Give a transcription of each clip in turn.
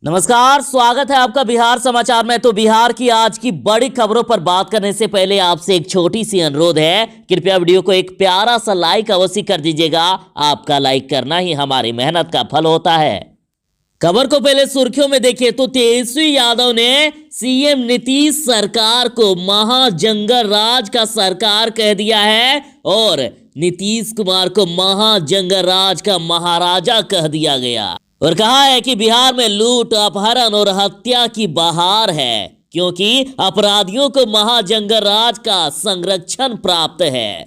नमस्कार, स्वागत है आपका बिहार समाचार में। तो बिहार की आज की बड़ी खबरों पर बात करने से पहले आपसे एक छोटी सी अनुरोध है, कृपया वीडियो को एक प्यारा सा लाइक अवश्य कर दीजिएगा। आपका लाइक करना ही हमारी मेहनत का फल होता है। खबर को पहले सुर्खियों में देखिए तो तेजस्वी यादव ने सीएम नीतीश सरकार को महाजंगल राज का सरकार कह दिया है और नीतीश कुमार को महाजंगल राज का महाराजा कह दिया गया और कहा है कि बिहार में लूट, अपहरण और हत्या की बहार है, क्योंकि अपराधियों को महाजंगल राज का संरक्षण प्राप्त है।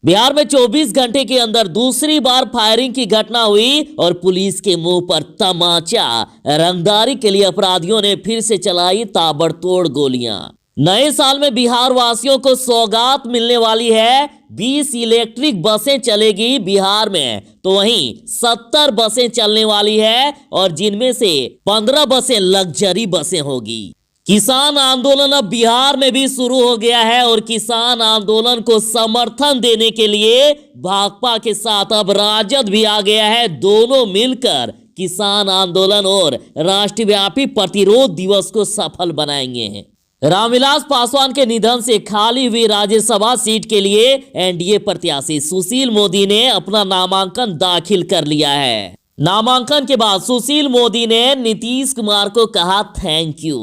बिहार में 24 घंटे के अंदर दूसरी बार फायरिंग की घटना हुई और पुलिस के मुंह पर तमाचा। रंगदारी के लिए अपराधियों ने फिर से चलाई ताबड़तोड़ गोलियां। नए साल में बिहार वासियों को सौगात मिलने वाली है। 20 इलेक्ट्रिक बसें चलेगी बिहार में, तो वहीं 70 बसें चलने वाली है और जिनमें से 15 बसें लग्जरी बसें होगी। किसान आंदोलन अब बिहार में भी शुरू हो गया है और किसान आंदोलन को समर्थन देने के लिए भाकपा के साथ अब राजद भी आ गया है। दोनों मिलकर किसान आंदोलन और राष्ट्रव्यापी प्रतिरोध दिवस को सफल बनाएंगे। रामविलास पासवान के निधन से खाली हुई राज्यसभा सीट के लिए एनडीए प्रत्याशी सुशील मोदी ने अपना नामांकन दाखिल कर लिया है। नामांकन के बाद सुशील मोदी ने नीतीश कुमार को कहा थैंक यू।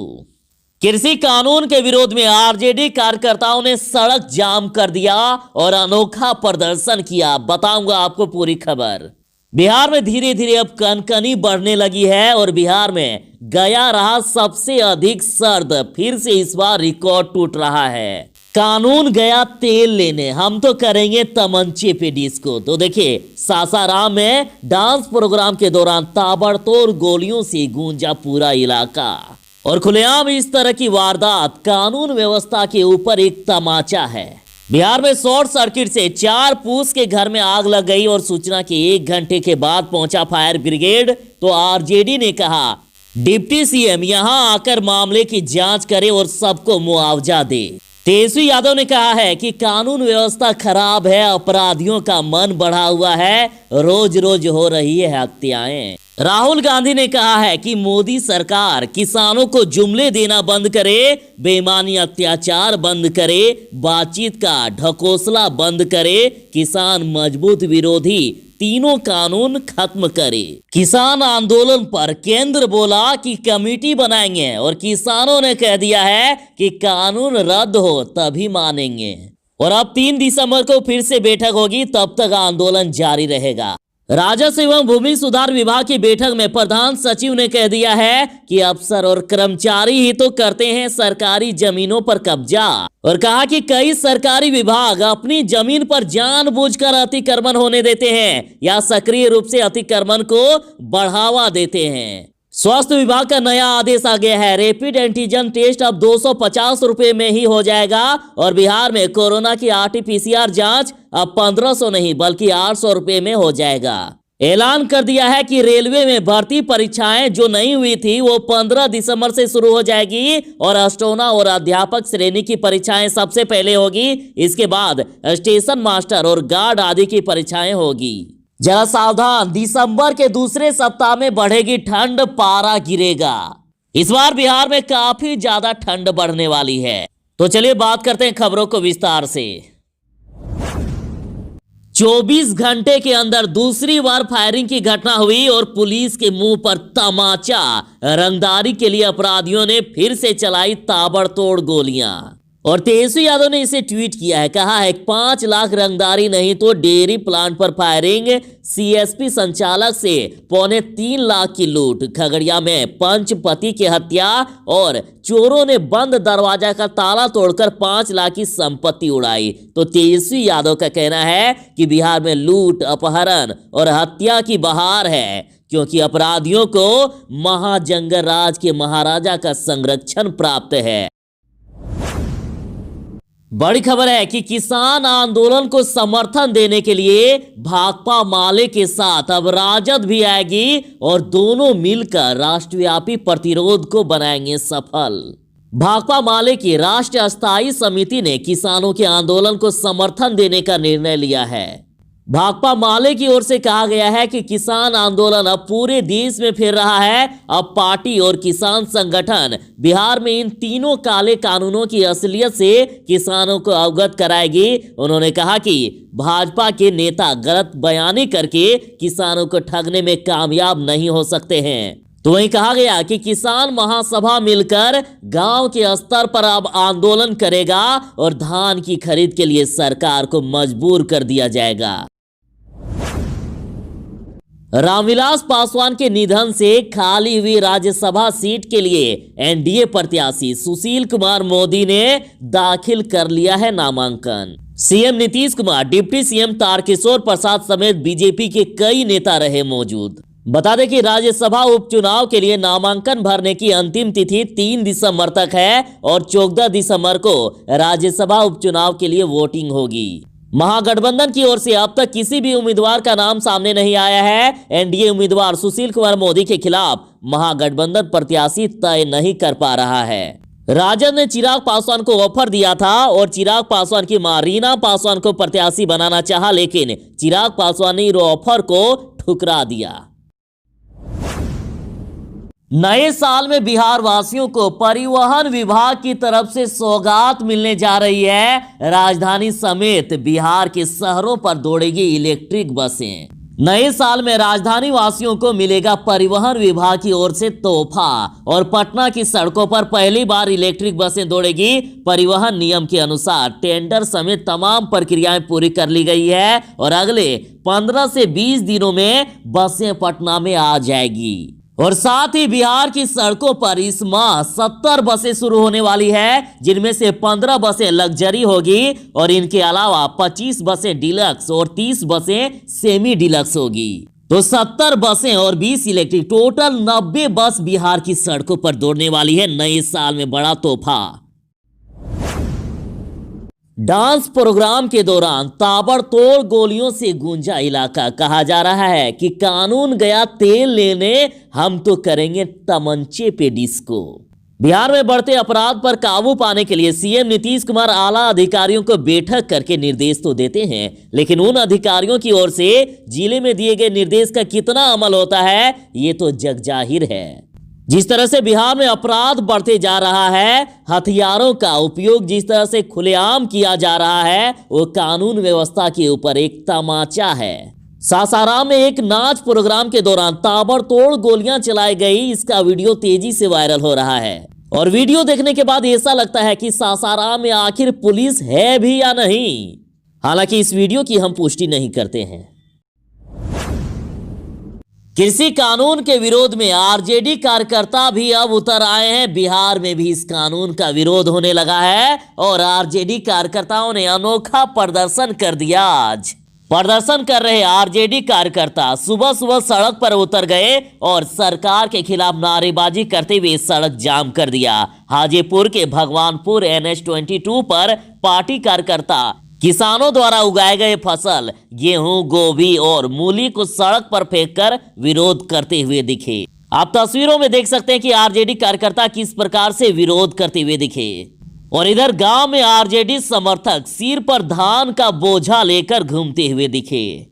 कृषि कानून के विरोध में आरजेडी कार्यकर्ताओं ने सड़क जाम कर दिया और अनोखा प्रदर्शन किया। बताऊंगा आपको पूरी खबर। बिहार में धीरे धीरे अब कनकनी बढ़ने लगी है और बिहार में गया रहा सबसे अधिक सर्द। फिर से इस बार रिकॉर्ड टूट रहा है। कानून गया तेल लेने, हम तो करेंगे तमंचे पे डिस्को। तो देखिए, सासाराम में डांस प्रोग्राम के दौरान ताबड़तोड़ गोलियों से गूंजा पूरा इलाका और खुलेआम इस तरह की वारदात कानून व्यवस्था के ऊपर एक तमाचा है। बिहार में शॉर्ट सर्किट से 4 पूस के घर में आग लग गई और सूचना के 1 घंटे के बाद पहुंचा फायर ब्रिगेड। तो आरजेडी ने कहा डिप्टी सीएम यहां आकर मामले की जांच करे और सबको मुआवजा दे। तेजस्वी यादव ने कहा है कि कानून व्यवस्था खराब है, अपराधियों का मन बढ़ा हुआ है, रोज रोज हो रही है हत्याएं। राहुल गांधी ने कहा है कि मोदी सरकार किसानों को जुमले देना बंद करे, बेईमानी अत्याचार बंद करे, बातचीत का ढकोसला बंद करे, किसान मजबूत विरोधी तीनों कानून खत्म करे। किसान आंदोलन पर केंद्र बोला कि कमेटी बनाएंगे और किसानों ने कह दिया है कि कानून रद्द हो तभी मानेंगे। और अब 3 दिसंबर को फिर से बैठक होगी, तब तक आंदोलन जारी रहेगा। राजस्व एवं भूमि सुधार विभाग की बैठक में प्रधान सचिव ने कह दिया है कि अफसर और कर्मचारी ही तो करते हैं सरकारी जमीनों पर कब्जा और कहा कि कई सरकारी विभाग अपनी जमीन पर जानबूझकर अतिक्रमण होने देते हैं या सक्रिय रूप से अतिक्रमण को बढ़ावा देते हैं। स्वास्थ्य विभाग का नया आदेश आ गया है। रैपिड एंटीजन टेस्ट अब 250 रुपए में ही हो जाएगा और बिहार में कोरोना की आरटीपीसीआर जांच अब 1500 नहीं बल्कि 800 रुपए में हो जाएगा। ऐलान कर दिया है कि रेलवे में भर्ती परीक्षाएं जो नहीं हुई थी वो 15 दिसंबर से शुरू हो जाएगी और अष्टोना और अध्यापक श्रेणी की परीक्षाएं सबसे पहले होगी। इसके बाद स्टेशन मास्टर और गार्ड आदि की परीक्षाएं होगी। जरा सावधान, दिसंबर के दूसरे सप्ताह में बढ़ेगी ठंड, पारा गिरेगा। इस बार बिहार में काफी ज्यादा ठंड बढ़ने वाली है। तो चलिए बात करते हैं खबरों को विस्तार से। 24 घंटे के अंदर दूसरी बार फायरिंग की घटना हुई और पुलिस के मुंह पर तमाचा। रंगदारी के लिए अपराधियों ने फिर से चलाई ताबड़तोड़ गोलियां और तेजस्वी यादव ने इसे ट्वीट किया है। कहा है 5 लाख रंगदारी नहीं तो डेयरी प्लांट पर फायरिंग, सीएसपी संचालक से 2.25 लाख की लूट, खगड़िया में पंचपति की हत्या और चोरों ने बंद दरवाजा का ताला तोड़कर 5 लाख की संपत्ति उड़ाई। तो तेजस्वी यादव का कहना है कि बिहार में लूट, अपहरण और हत्या की बहार है, क्योंकि अपराधियों को महाजंगल राज के महाराजा का संरक्षण प्राप्त है। बड़ी खबर है कि किसान आंदोलन को समर्थन देने के लिए भाकपा माले के साथ अब राजद भी आएगी और दोनों मिलकर राष्ट्रव्यापी प्रतिरोध को बनाएंगे सफल। भाकपा माले की राष्ट्रीय अस्थायी समिति ने किसानों के आंदोलन को समर्थन देने का निर्णय लिया है। भाकपा माले की ओर से कहा गया है कि किसान आंदोलन अब पूरे देश में फैल रहा है। अब पार्टी और किसान संगठन बिहार में इन तीनों काले कानूनों की असलियत से किसानों को अवगत कराएगी। उन्होंने कहा कि भाजपा के नेता गलत बयानी करके किसानों को ठगने में कामयाब नहीं हो सकते हैं। तो वहीं कहा गया कि किसान महासभा मिलकर गांव के स्तर पर अब आंदोलन करेगा और धान की खरीद के लिए सरकार को मजबूर कर दिया जाएगा। रामविलास पासवान के निधन से खाली हुई राज्यसभा सीट के लिए एनडीए प्रत्याशी सुशील कुमार मोदी ने दाखिल कर लिया है नामांकन। CM Nitish Kumar, deputy CM Tarkishore Prasad समेत बीजेपी के कई नेता रहे मौजूद। बता दें कि राज्यसभा उपचुनाव के लिए नामांकन भरने की अंतिम तिथि 3 दिसंबर तक है और 14 दिसंबर को राज्यसभा उपचुनाव के लिए वोटिंग होगी। महागठबंधन की ओर से अब तक किसी भी उम्मीदवार का नाम सामने नहीं आया है। एनडीए उम्मीदवार सुशील कुमार मोदी के खिलाफ महागठबंधन प्रत्याशी तय नहीं कर पा रहा है। राजद ने चिराग पासवान को ऑफर दिया था और चिराग पासवान की मां रीना पासवान को प्रत्याशी बनाना चाहा, लेकिन चिराग पासवान ने ऑफर को ठुकरा दिया। नए साल में बिहार वासियों को परिवहन विभाग की तरफ से सौगात मिलने जा रही है। राजधानी समेत बिहार के शहरों पर दौड़ेगी इलेक्ट्रिक बसें। नए साल में राजधानी वासियों को मिलेगा परिवहन विभाग की ओर से तोहफा और पटना की सड़कों पर पहली बार इलेक्ट्रिक बसें दौड़ेगी। परिवहन नियम के अनुसार टेंडर समेत तमाम प्रक्रियाएं पूरी कर ली गई है और अगले 15 से 20 दिनों में बसें पटना में आ जाएगी। और साथ ही बिहार की सड़कों पर इस माह 70 बसें शुरू होने वाली है, जिनमें से 15 बसें लग्जरी होगी और इनके अलावा 25 बसें डिलक्स और 30 बसें सेमी डिलक्स होगी। तो 70 बसें और 20 इलेक्ट्रिक, टोटल 90 बस बिहार की सड़कों पर दौड़ने वाली है। नए साल में बड़ा तोहफा। डांस प्रोग्राम के दौरान ताबड़तोड़ गोलियों से गूंजा इलाका। कहा जा रहा है कि कानून गया तेल लेने, हम तो करेंगे तमंचे पे डिस्को। बिहार में बढ़ते अपराध पर काबू पाने के लिए सीएम नीतीश कुमार आला अधिकारियों को बैठक करके निर्देश तो देते हैं, लेकिन उन अधिकारियों की ओर से जिले में दिए गए निर्देश का कितना अमल होता है, ये तो जगजाहिर है। जिस तरह से बिहार में अपराध बढ़ते जा रहा है, हथियारों का उपयोग जिस तरह से खुलेआम किया जा रहा है, वो कानून व्यवस्था के ऊपर एक तमाचा है। सासाराम में एक नाच प्रोग्राम के दौरान ताबड़तोड़ गोलियां चलाई गई। इसका वीडियो तेजी से वायरल हो रहा है और वीडियो देखने के बाद ऐसा लगता है कि सासाराम में आखिर पुलिस है भी या नहीं। हालांकि इस वीडियो की हम पुष्टि नहीं करते हैं। कृषि कानून के विरोध में आरजेडी कार्यकर्ता भी अब उतर आए हैं। बिहार में भी इस कानून का विरोध होने लगा है और आरजेडी कार्यकर्ताओं ने अनोखा प्रदर्शन कर दिया। आज प्रदर्शन कर रहे आरजेडी कार्यकर्ता सुबह सुबह सड़क पर उतर गए और सरकार के खिलाफ नारेबाजी करते हुए सड़क जाम कर दिया। हाजीपुर के भगवानपुर NH-22 पर पार्टी कार्यकर्ता किसानों द्वारा उगाए गए फसल गेहूं, गोभी और मूली को सड़क पर फेंककर विरोध करते हुए दिखे। आप तस्वीरों में देख सकते हैं कि आरजेडी कार्यकर्ता किस प्रकार से विरोध करते हुए दिखे। और इधर गांव में आरजेडी समर्थक सिर पर धान का बोझा लेकर घूमते हुए दिखे।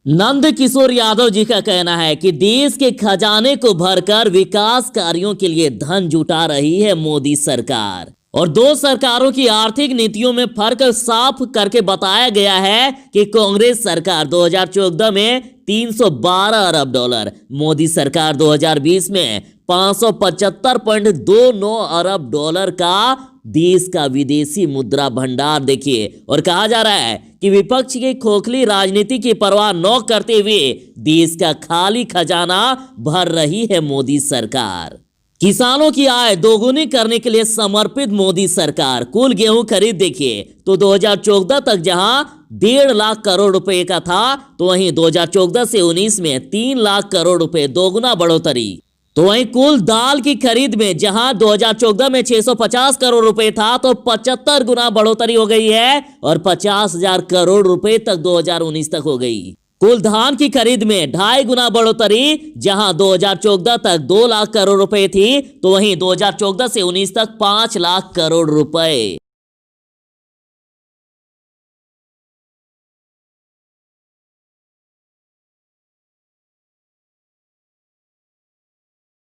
नंद किशोर यादव जी का कहना है कि देश के खजाने को भरकर विकास कार्यों के लिए धन जुटा रही है मोदी सरकार और दो सरकारों की आर्थिक नीतियों में फर्क साफ करके बताया गया है कि कांग्रेस सरकार 2014 में 312 अरब डॉलर, मोदी सरकार 2020 में 575.29 अरब डॉलर का देश का विदेशी मुद्रा भंडार देखिए। और कहा जा रहा है कि विपक्ष की खोखली राजनीति की परवाह न करते हुए देश का खाली खजाना भर रही है मोदी सरकार। किसानों की आय दोगुनी करने के लिए समर्पित मोदी सरकार। कुल गेहूं खरीद देखिए तो 2014 तक जहां 1.5 लाख करोड़ रुपए का था, तो वहीं 2014 से 19 में 3 लाख करोड़ रुपए, दोगुना बढ़ोतरी। तो वहीं कुल दाल की खरीद में जहां 2014 में 650 करोड़ रुपए था, तो 75 गुना बढ़ोतरी हो गई है और 50,000 करोड़ रुपए तक 2019 तक हो गई। कुल धान की खरीद में 2.5 गुना बढ़ोतरी, जहां 2014 तक 2 लाख करोड़ रुपए थी, तो वहीं 2014 से 19 तक 5 लाख करोड़ रुपए।